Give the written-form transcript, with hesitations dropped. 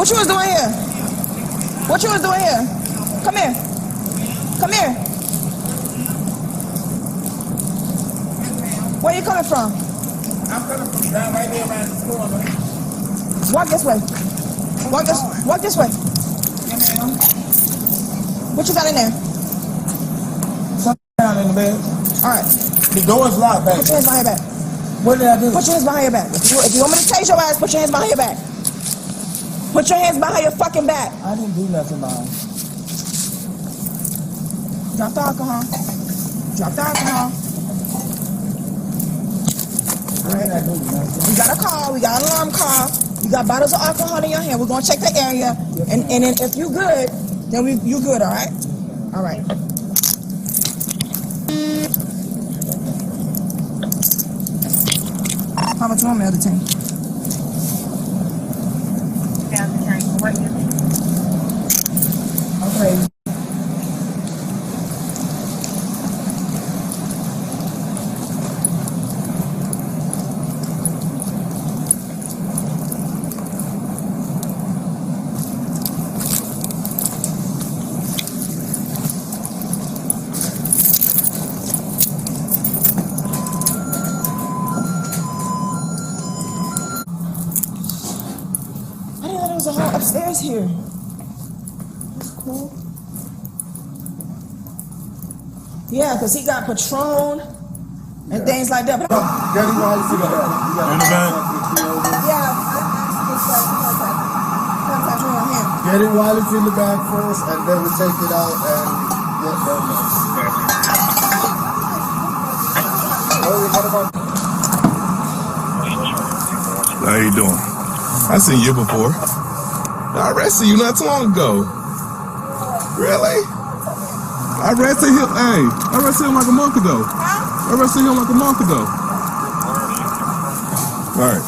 What you was doing here? What you was doing here? Come here. Come here. Where you coming from? I'm coming from down right there around the corner. Walk this way. Walk this way. Yeah, ma'am. What you got in there? Something down in the bed. All right. The door's locked back. Put your hands behind your back. What did I do? Put your hands behind your back. If you want me to tase your ass, put your hands behind your back. Put your hands behind your fucking back. I didn't do nothing, Mom. Drop the alcohol. Drop the alcohol. All right. We got a call. We got an alarm call. You got bottles of alcohol in your hand. We're gonna check the area, and then if you good, then you good. All right. All right. How much room, other team? Okay. There's a whole upstairs here. That's cool. Yeah, because he got Patron and things like that. Get him while he's in the back. In the back? Yeah, I contact you on him. Get him while it's in the bag first, and then we take it out and get them. How you doing? I seen you before. I arrested you not too long ago. Really? I arrested him. Hey, I arrested him like a month ago. I arrested him like a month ago. All right.